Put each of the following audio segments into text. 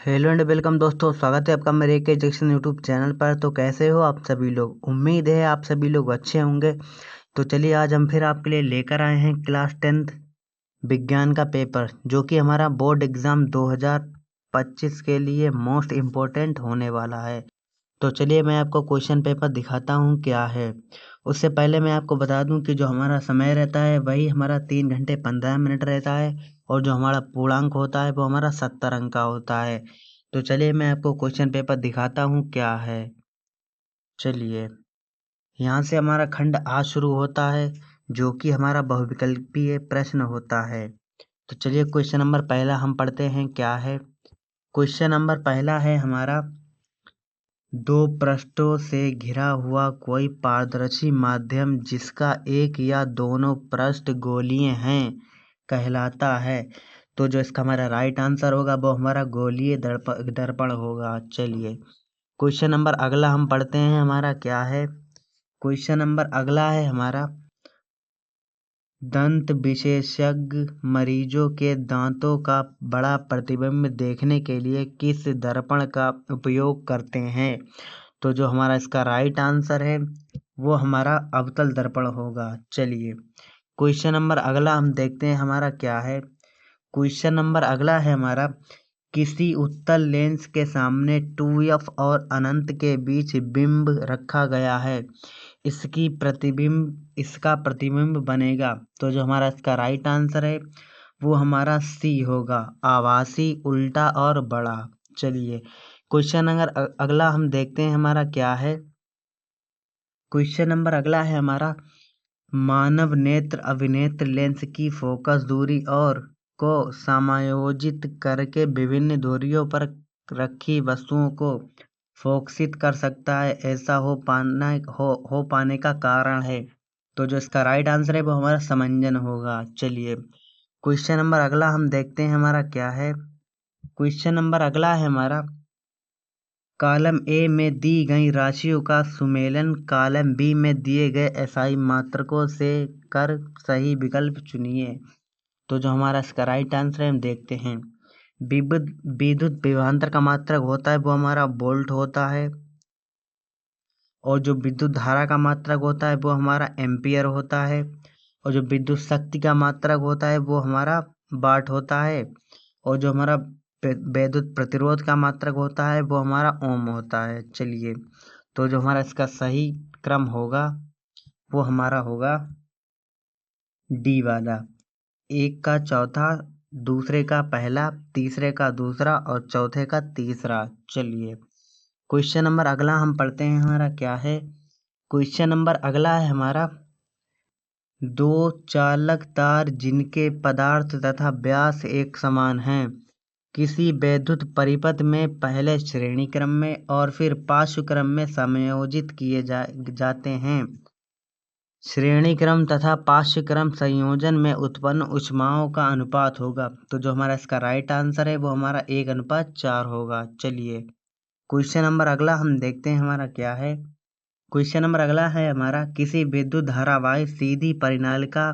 Hello and welcome दोस्तों, स्वागत है आपका मेरे के जैक्सन यूट्यूब चैनल पर। तो कैसे हो आप सभी लोग? उम्मीद है आप सभी लोग अच्छे होंगे। तो चलिए आज हम फिर आपके लिए लेकर आए हैं क्लास 10th विज्ञान का पेपर, जो कि हमारा बोर्ड एग्ज़ाम 2025 के लिए मोस्ट इम्पोर्टेंट होने वाला है। तो चलिए मैं आपको क्वेश्चन पेपर दिखाता हूँ क्या है। उससे पहले मैं आपको बता दूं कि जो हमारा समय रहता है वही हमारा 3 घंटे 15 मिनट रहता है, और जो हमारा पूर्णांक होता है वो हमारा 70 अंक का होता है। तो चलिए मैं आपको क्वेश्चन पेपर दिखाता हूँ क्या है। चलिए यहाँ से हमारा खंड आ शुरू होता है, जो कि हमारा बहुविकल्पीय प्रश्न होता है। तो चलिए क्वेश्चन नंबर पहला हम पढ़ते हैं क्या है। क्वेश्चन नंबर पहला है हमारा, दो पृष्ठों से घिरा हुआ कोई पारदर्शी माध्यम जिसका एक या दोनों पृष्ठ गोलीय हैं कहलाता है। तो जो इसका हमारा राइट आंसर होगा वो हमारा गोलीय दर्पण होगा। चलिए क्वेश्चन नंबर अगला हम पढ़ते हैं, हमारा क्या है। क्वेश्चन नंबर अगला है हमारा, दंत विशेषज्ञ मरीजों के दांतों का बड़ा प्रतिबिंब देखने के लिए किस दर्पण का उपयोग करते हैं। तो जो हमारा इसका राइट आंसर है वो हमारा अवतल दर्पण होगा। चलिए क्वेश्चन नंबर अगला हम देखते हैं हमारा क्या है। क्वेश्चन नंबर अगला है हमारा, किसी उत्तल लेंस के सामने 2f और अनंत के बीच बिंब रखा गया है, इसका प्रतिबिंब बनेगा। तो जो हमारा इसका राइट आंसर है वो हमारा सी होगा, आभासी, उल्टा और बड़ा। चलिए क्वेश्चन नंबर अगला हम देखते हैं हमारा क्या है। क्वेश्चन नंबर अगला है हमारा, मानव नेत्र अभिनेत्र लेंस की फोकस दूरी और को समायोजित करके विभिन्न दूरियों पर रखी वस्तुओं को फोकसित कर सकता है, ऐसा हो पाने का कारण है। तो जो इसका राइट आंसर है वो हमारा समंजन होगा। चलिए क्वेश्चन नंबर अगला हम देखते हैं हमारा क्या है। क्वेश्चन नंबर अगला है हमारा, कॉलम ए में दी गई राशियों का सुमेलन कॉलम बी में दिए गए एसआई मात्रकों से कर सही विकल्प चुनिए। तो जो हमारा इसका राइट आंसर है हम देखते हैं, विद्युत विभवांतर का मात्रक होता है वो हमारा वोल्ट होता है, और जो विद्युत धारा का मात्रक होता है वो हमारा एम्पियर होता है, और जो विद्युत शक्ति का मात्रक होता है वो हमारा वाट होता है, और जो हमारा विद्युत प्रतिरोध का मात्रक होता है वो हमारा ओम होता है। चलिए तो जो हमारा इसका सही क्रम होगा वो हमारा होगा डी वाला, एक का चौथा, दूसरे का पहला, तीसरे का दूसरा और चौथे का तीसरा। चलिए क्वेश्चन नंबर अगला हम पढ़ते हैं हमारा क्या है। क्वेश्चन नंबर अगला है हमारा, दो चालक तार जिनके पदार्थ तथा व्यास एक समान हैं, किसी वैद्युत परिपथ में पहले श्रेणी क्रम में और फिर पार्श्व क्रम में समायोजित किए जाते हैं। श्रेणी क्रम तथा पार्श्व क्रम संयोजन में उत्पन्न ऊष्माओं का अनुपात होगा। तो जो हमारा इसका राइट आंसर है वो हमारा 1:4 होगा। चलिए क्वेश्चन नंबर अगला हम देखते हैं हमारा क्या है। क्वेश्चन नंबर अगला है हमारा, किसी विद्युत धारावाही सीधी परिनालिका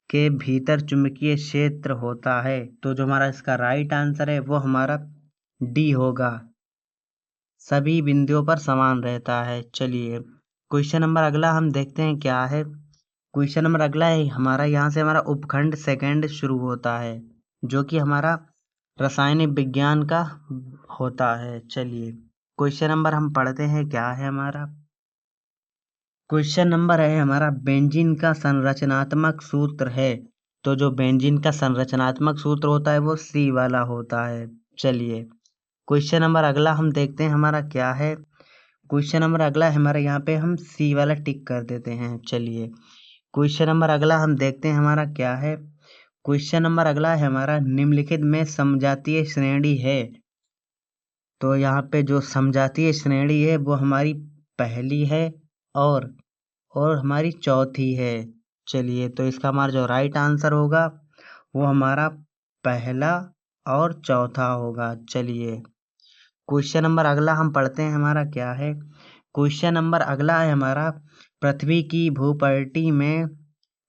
के भीतर चुंबकीय क्षेत्र होता है। तो जो हमारा इसका राइट आंसर है वो हमारा डी होगा, सभी बिंदुओं पर समान रहता है। चलिए क्वेश्चन नंबर अगला हम देखते हैं क्या है। क्वेश्चन नंबर अगला है हमारा, यहाँ से हमारा उपखंड सेकंड शुरू होता है, जो कि हमारा रासायनिक विज्ञान का होता है। चलिए क्वेश्चन नंबर हम पढ़ते हैं क्या है हमारा। क्वेश्चन नंबर है हमारा, बेंजीन का संरचनात्मक सूत्र है। तो जो बेंजीन का संरचनात्मक सूत्र होता है वो सी वाला होता है। चलिए क्वेश्चन नंबर अगला हम देखते हैं हमारा क्या है। क्वेश्चन नंबर अगला है हमारा, यहाँ पे हम सी वाला टिक कर देते हैं। चलिए क्वेश्चन नंबर अगला हम देखते हैं हमारा क्या है। क्वेश्चन नंबर अगला है हमारा, निम्नलिखित में समजातीय श्रेणी है। तो यहाँ पे जो समजातीय श्रेणी है वो हमारी पहली है और हमारी चौथी है। चलिए तो इसका हमारा जो राइट आंसर होगा वो हमारा पहला और चौथा होगा। चलिए क्वेश्चन नंबर अगला हम पढ़ते हैं हमारा क्या है। क्वेश्चन नंबर अगला है हमारा, पृथ्वी की भूपटल में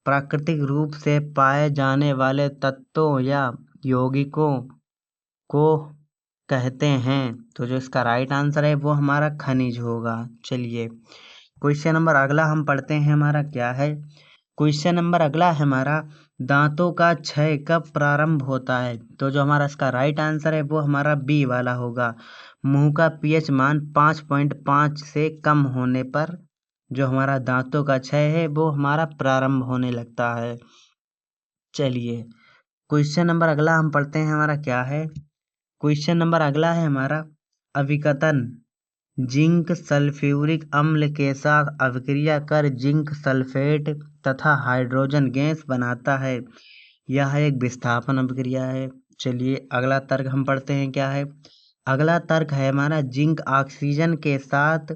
प्राकृतिक रूप से पाए जाने वाले तत्वों या यौगिकों को कहते हैं। तो जो इसका राइट आंसर है वो हमारा खनिज होगा। चलिए क्वेश्चन नंबर अगला हम पढ़ते हैं, हमारा क्या है। क्वेश्चन नंबर अगला है हमारा, दांतों का क्षय कब प्रारंभ होता है। तो जो हमारा इसका राइट आंसर है वो हमारा बी वाला होगा। मुंह का पीएच मान 5.5 से कम होने पर जो हमारा दांतों का क्षय है वो हमारा प्रारंभ होने लगता है। चलिए क्वेश्चन नंबर अगला हम पढ़ते हैं, हमारा क्या है। क्वेश्चन नंबर अगला है हमारा, अभिकतन जिंक सल्फ्यूरिक अम्ल के साथ अभिक्रिया कर जिंक सल्फेट तथा हाइड्रोजन गैस बनाता है। यह एक विस्थापन अभिक्रिया है। चलिए अगला तर्क हम पढ़ते हैं, क्या है। अगला तर्क है हमारा, जिंक ऑक्सीजन के साथ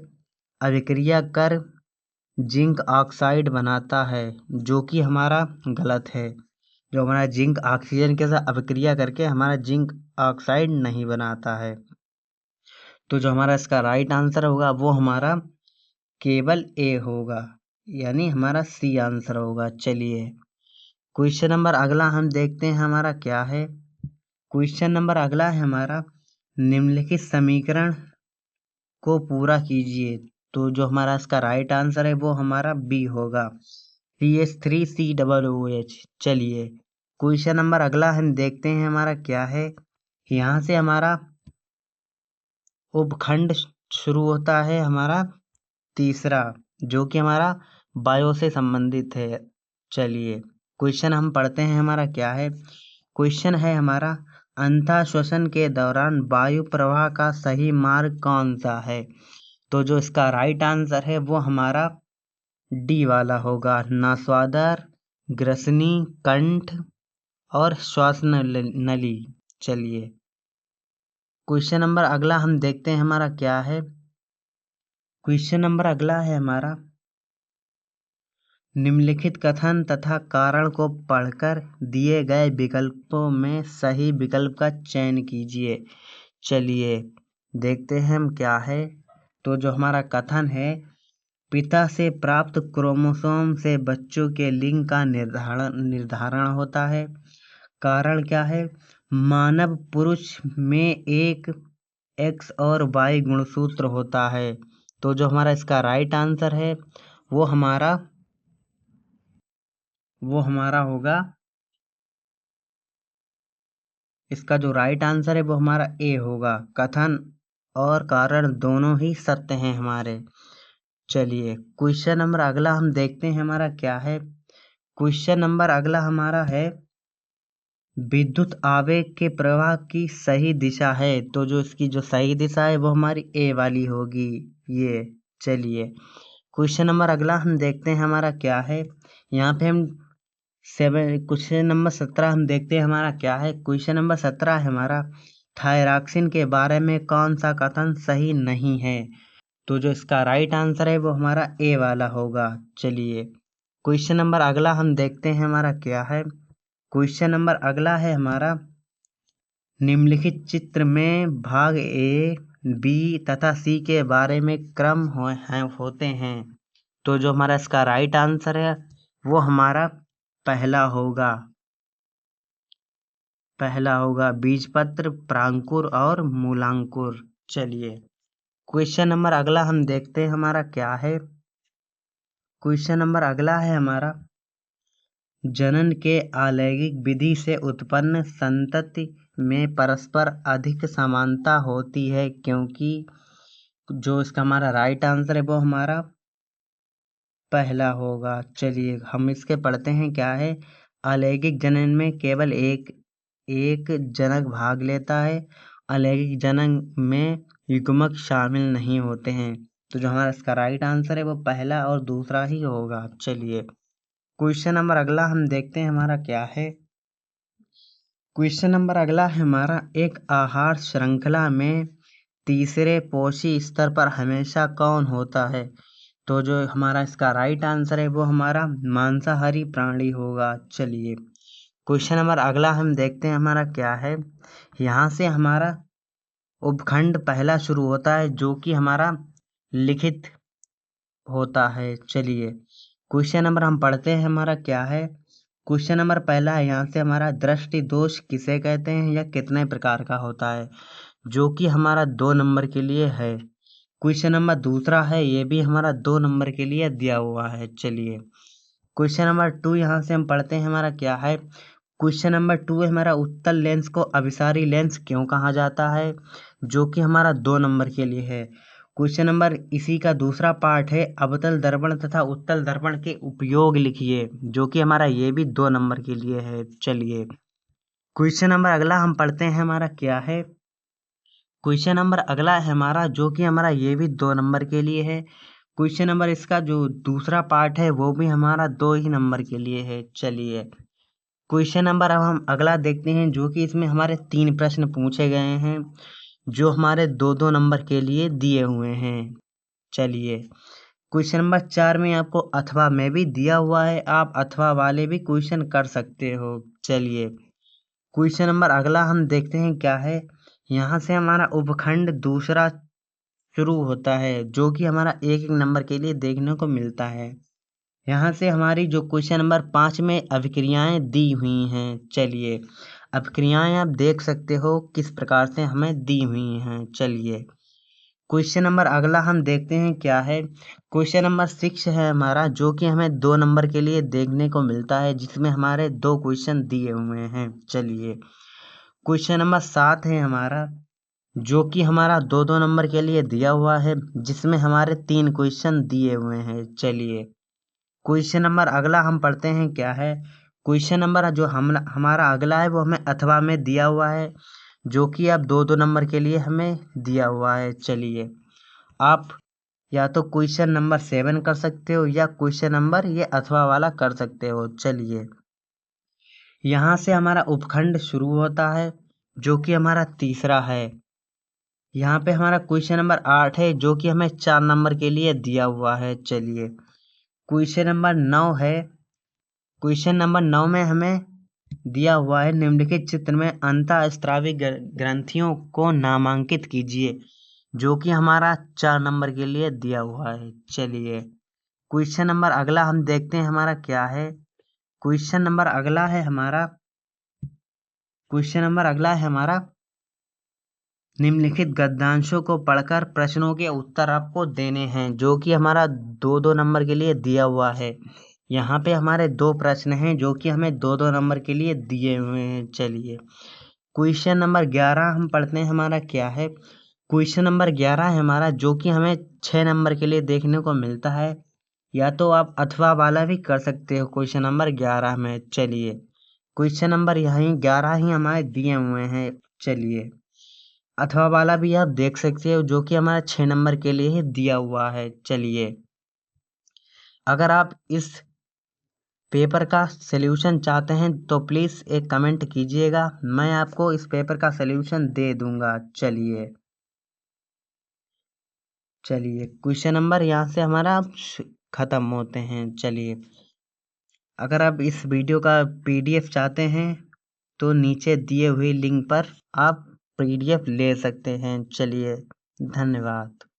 अभिक्रिया कर जिंक ऑक्साइड बनाता है, जो कि हमारा गलत है। जो हमारा जिंक ऑक्सीजन के साथ अभिक्रिया करके हमारा जिंक ऑक्साइड नहीं बनाता है। तो जो हमारा इसका राइट आंसर होगा वो हमारा केवल ए होगा, यानी हमारा सी आंसर होगा। चलिए क्वेश्चन नंबर अगला हम देखते हैं, हमारा क्या है। क्वेश्चन नंबर अगला है हमारा, निम्नलिखित समीकरण को पूरा कीजिए। तो जो हमारा इसका राइट आंसर है वो हमारा बी होगा, CH3COOH। चलिए क्वेश्चन नंबर अगला हम देखते हैं, हमारा क्या है। यहाँ से हमारा उपखंड शुरू होता है, हमारा तीसरा, जो कि हमारा बायो से संबंधित है। चलिए क्वेश्चन हम पढ़ते हैं, हमारा क्या है। क्वेश्चन है हमारा, अंतः श्वसन के दौरान वायु प्रवाह का सही मार्ग कौन सा है। तो जो इसका राइट आंसर है वो हमारा डी वाला होगा, नास्वादर, ग्रसनी, कंठ और श्वास नली। चलिए क्वेश्चन नंबर अगला हम देखते हैं, हमारा क्या है। क्वेश्चन नंबर अगला है हमारा, निम्नलिखित कथन तथा कारण को पढ़कर दिए गए विकल्पों में सही विकल्प का चयन कीजिए। चलिए देखते हैं हम क्या है। तो जो हमारा कथन है, पिता से प्राप्त क्रोमोसोम से बच्चों के लिंग का निर्धारण होता है। कारण क्या है, मानव पुरुष में एक एक्स और वाई गुणसूत्र होता है। तो जो हमारा इसका राइट आंसर है वो हमारा होगा, इसका जो राइट आंसर है वो हमारा ए होगा। कथन और कारण दोनों ही सत्य हैं हमारे। चलिए क्वेश्चन नंबर अगला हम देखते हैं, हमारा क्या है। क्वेश्चन नंबर अगला हमारा है, विद्युत आवेग के प्रवाह की सही दिशा है। तो जो इसकी जो सही दिशा है वो हमारी ए वाली होगी, ये। चलिए क्वेश्चन नंबर अगला हम देखते हैं, हमारा क्या है। यहाँ पे हम क्वेश्चन नंबर 17 हम देखते हैं, हमारा क्या है। क्वेश्चन नंबर 17 है हमारा, थायरॉक्सिन के बारे में कौन सा कथन सही नहीं है। तो जो इसका राइट आंसर है वो हमारा ए वाला होगा। चलिए क्वेश्चन नंबर अगला हम देखते हैं, हमारा क्या है। क्वेश्चन नंबर अगला है हमारा, निम्नलिखित चित्र में भाग ए, बी तथा सी के बारे में क्रम होते हैं। तो जो हमारा इसका राइट आंसर है वो हमारा पहला होगा बीजपत्र, प्रांकुर और मूलांकुर। चलिए क्वेश्चन नंबर अगला हम देखते हैं, हमारा क्या है। क्वेश्चन नंबर अगला है हमारा, जनन के अलैंगिक विधि से उत्पन्न संतति में परस्पर अधिक समानता होती है, क्योंकि जो इसका हमारा राइट आंसर है वो हमारा पहला होगा। चलिए हम इसके पढ़ते हैं, क्या है। अलैंगिक जनन में केवल एक जनक भाग लेता है। अलैंगिक जनन में युग्मक शामिल नहीं होते हैं। तो जो हमारा इसका राइट आंसर है वो पहला और दूसरा ही होगा। चलिए क्वेश्चन नंबर अगला हम देखते हैं, हमारा क्या है। क्वेश्चन नंबर अगला है हमारा, एक आहार श्रृंखला में तीसरे पोषी स्तर पर हमेशा कौन होता है। तो जो हमारा इसका राइट आंसर है वो हमारा मांसाहारी प्राणी होगा। चलिए क्वेश्चन नंबर अगला हम देखते हैं, हमारा क्या है। यहाँ से हमारा उपखंड पहला शुरू होता है, जो कि हमारा लिखित होता है। चलिए क्वेश्चन नंबर हम पढ़ते हैं, हमारा क्या है। क्वेश्चन नंबर पहला है, यहाँ से हमारा, दृष्टि दोष किसे कहते हैं या कितने प्रकार का होता है। जो कि हमारा 2 नंबर के लिए है। क्वेश्चन नंबर दूसरा है, ये भी हमारा 2 नंबर के लिए दिया हुआ है। चलिए क्वेश्चन नंबर 2 यहाँ से हम पढ़ते हैं, हमारा क्या है। क्वेश्चन नंबर 2 है हमारा, उत्तल लेंस को अभिसारी लेंस क्यों कहा जाता है, जो कि हमारा 2 नंबर के लिए है। क्वेश्चन नंबर इसी का दूसरा पार्ट है, अवतल दर्पण तथा उत्तल दर्पण के उपयोग लिखिए, जो कि हमारा ये भी 2 नंबर के लिए है। चलिए क्वेश्चन नंबर अगला हम पढ़ते हैं, हमारा क्या है। क्वेश्चन नंबर अगला है हमारा, जो कि हमारा ये भी 2 नंबर के लिए है। क्वेश्चन नंबर इसका जो दूसरा पार्ट है वो भी हमारा 2 ही नंबर के लिए है। चलिए क्वेश्चन नंबर अब हम अगला देखते हैं, जो कि इसमें हमारे 3 प्रश्न पूछे गए हैं, जो हमारे 2-2 नंबर के लिए दिए हुए हैं। चलिए क्वेश्चन नंबर 4 में आपको अथवा में भी दिया हुआ है, आप अथवा वाले भी क्वेश्चन कर सकते हो। चलिए क्वेश्चन नंबर अगला हम देखते हैं क्या है। यहाँ से हमारा उपखंड दूसरा शुरू होता है, जो कि हमारा 1-1 नंबर के लिए देखने को मिलता है। यहाँ से हमारी जो क्वेश्चन नंबर 5 में अभिक्रियाएं दी हुई हैं। चलिए अभिक्रियाएं आप देख सकते हो किस प्रकार से हमें दी हुई हैं। चलिए क्वेश्चन नंबर अगला हम देखते हैं क्या है। क्वेश्चन नंबर 6 है हमारा, जो कि हमें 2 नंबर के लिए देखने को मिलता है, जिसमें हमारे 2 क्वेश्चन दिए हुए हैं। चलिए क्वेश्चन नंबर 7 है हमारा, जो कि हमारा 2-2 नंबर के लिए दिया हुआ है, जिसमें हमारे 3 क्वेश्चन दिए हुए हैं। चलिए क्वेश्चन नंबर अगला हम पढ़ते हैं क्या है। क्वेश्चन नंबर जो हमारा अगला है वो हमें अथवा में दिया हुआ है, जो कि अब 2-2 नंबर के लिए हमें दिया हुआ है। चलिए आप या तो क्वेश्चन नंबर 7 कर सकते हो या क्वेश्चन नंबर ये अथवा वाला कर सकते हो। चलिए यहाँ से हमारा उपखंड शुरू होता है, जो कि हमारा तीसरा है। यहाँ पे हमारा क्वेश्चन नंबर 8 है, जो कि हमें 4 नंबर के लिए दिया हुआ है। चलिए क्वेश्चन नंबर 9 है। क्वेश्चन नंबर 9 में हमें दिया हुआ है, निम्नलिखित चित्र में अंतःस्रावी ग्रंथियों को नामांकित कीजिए, जो कि हमारा 4 नंबर के लिए दिया हुआ है। चलिए क्वेश्चन नंबर अगला हम देखते हैं, हमारा क्या है। क्वेश्चन नंबर अगला है हमारा, निम्नलिखित गद्यांशों को पढ़कर प्रश्नों के उत्तर आपको देने हैं, जो कि हमारा 2-2 नंबर के लिए दिया हुआ है। यहाँ पे हमारे 2 प्रश्न हैं, जो कि हमें 2-2 नंबर के लिए दिए हुए हैं। चलिए क्वेश्चन नंबर 11 हम पढ़ते हैं, हमारा क्या है। क्वेश्चन नंबर 11 है हमारा, जो कि हमें 6 नंबर के लिए देखने को मिलता है, या तो आप अथवा वाला भी कर सकते हो क्वेश्चन नंबर 11 में। चलिए क्वेश्चन नंबर यहीं 11 ही हमारे दिए हुए हैं। चलिए अथवा वाला भी आप देख सकते हो, जो कि हमारा 6 नंबर के लिए ही दिया हुआ है। चलिए अगर आप इस पेपर का सलूशन चाहते हैं तो प्लीज़ एक कमेंट कीजिएगा, मैं आपको इस पेपर का सलूशन दे दूंगा। चलिए क्वेश्चन नंबर यहाँ से हमारा ख़त्म होते हैं। चलिए अगर आप इस वीडियो का PDF चाहते हैं तो नीचे दिए हुए लिंक पर आप PDF ले सकते हैं। चलिए धन्यवाद।